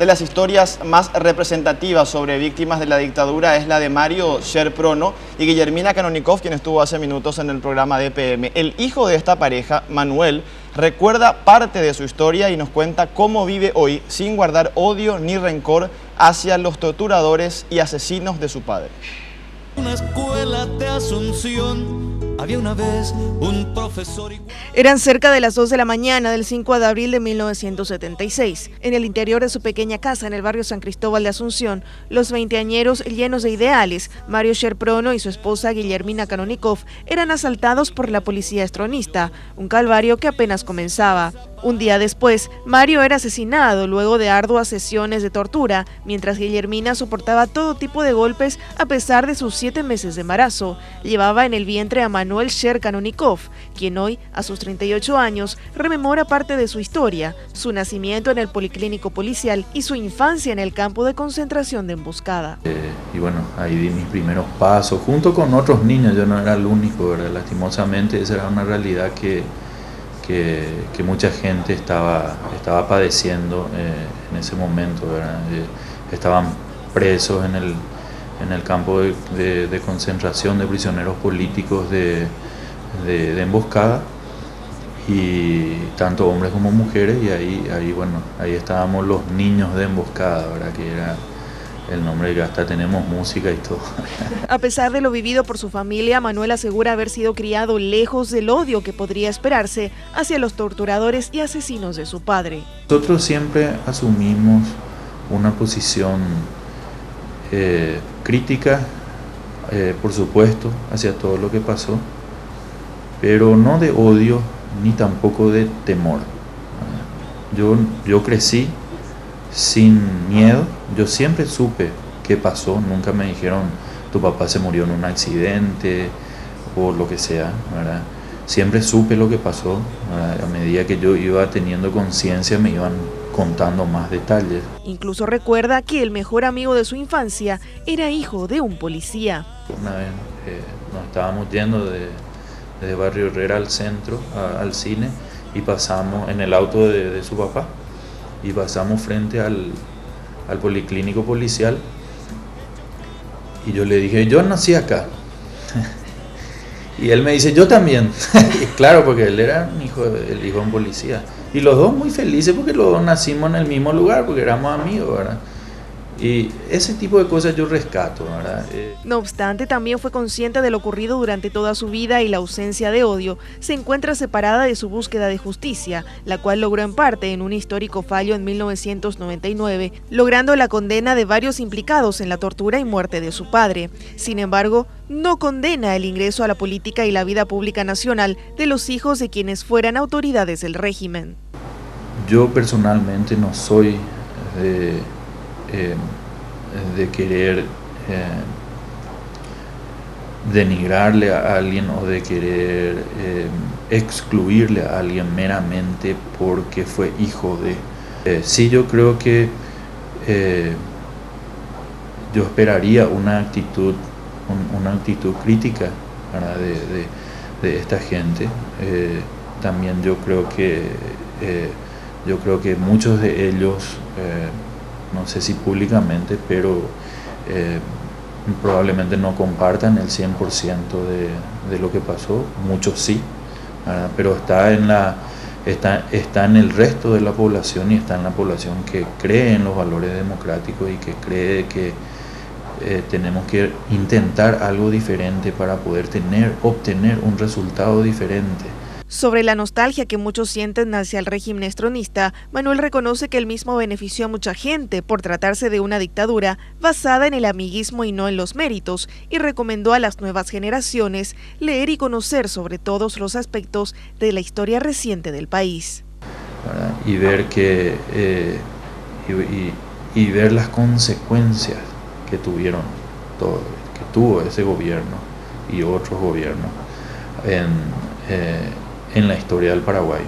de las historias más representativas sobre víctimas de la dictadura es la de Mario Sher Prono y Guillermina Canonikov, quien estuvo hace minutos en el programa de EPM. El hijo de esta pareja, Manuel, recuerda parte de su historia y nos cuenta cómo vive hoy sin guardar odio ni rencor hacia los torturadores y asesinos de su padre. Una escuela de Asunción, había una vez un profesor. Eran cerca de las 2 de la mañana del 5 de abril de 1976. En el interior de su pequeña casa en el barrio San Cristóbal de Asunción, los veinteañeros llenos de ideales, Mario Sher Prono y su esposa Guillermina Canonikov, eran asaltados por la policía estronista, un calvario que apenas comenzaba. Un día después, Mario era asesinado luego de arduas sesiones de tortura, mientras Guillermina soportaba todo tipo de golpes a pesar de sus 7 meses de embarazo. Llevaba en el vientre a Manuel Sher Canonikov, quien hoy, a sus 38 años, rememora parte de su historia, su nacimiento en el policlínico policial y su infancia en el campo de concentración de Emboscada. Y bueno, ahí di mis primeros pasos, junto con otros niños, yo no era el único, ¿verdad? Lastimosamente esa era una realidad que mucha gente estaba padeciendo en ese momento, ¿verdad? Estaban presos en el campo de concentración de prisioneros políticos de Emboscada, y tanto hombres como mujeres, y ahí estábamos los niños de Emboscada, ¿verdad? Que era el nombre, que hasta tenemos música y todo. A pesar de lo vivido por su familia, Manuel asegura haber sido criado lejos del odio que podría esperarse hacia los torturadores y asesinos de su padre. Nosotros siempre asumimos una posición crítica, por supuesto, hacia todo lo que pasó, pero no de odio ni tampoco de temor. Yo crecí sin miedo, yo siempre supe qué pasó, nunca me dijeron tu papá se murió en un accidente o lo que sea, ¿verdad? Siempre supe lo que pasó, ¿verdad? A medida que yo iba teniendo conciencia me iban contando más detalles. Incluso recuerda que el mejor amigo de su infancia era hijo de un policía. Una vez nos estábamos yendo de Barrio Herrera al centro, al cine, y pasamos en el auto de su papá, y pasamos frente al policlínico policial, y yo le dije, yo nací acá. Y él me dice, yo también. Y claro, porque él era el hijo de un policía. Y los dos muy felices porque los dos nacimos en el mismo lugar, porque éramos amigos, ¿verdad? Y ese tipo de cosas yo rescato, ¿verdad? No obstante, también fue consciente de lo ocurrido durante toda su vida, y la ausencia de odio se encuentra separada de su búsqueda de justicia, la cual logró en parte en un histórico fallo en 1999, logrando la condena de varios implicados en la tortura y muerte de su padre. Sin embargo, no condena el ingreso a la política y la vida pública nacional de los hijos de quienes fueran autoridades del régimen. Yo personalmente no soy de querer denigrarle a alguien o de querer excluirle a alguien meramente porque fue hijo de. Sí, yo creo que yo esperaría una actitud crítica, ¿verdad? de esta gente. También yo creo que muchos de ellos, no sé si públicamente, pero probablemente no compartan el 100% de lo que pasó, muchos sí, ¿verdad? Pero está en el resto de la población, y está en la población que cree en los valores democráticos y que cree que tenemos que intentar algo diferente para poder obtener un resultado diferente. Sobre la nostalgia que muchos sienten hacia el régimen estronista, Manuel reconoce que el mismo benefició a mucha gente por tratarse de una dictadura basada en el amiguismo y no en los méritos, y recomendó a las nuevas generaciones leer y conocer sobre todos los aspectos de la historia reciente del país. Y ver y ver las consecuencias que tuvo ese gobierno y otros gobiernos en la historia del Paraguay.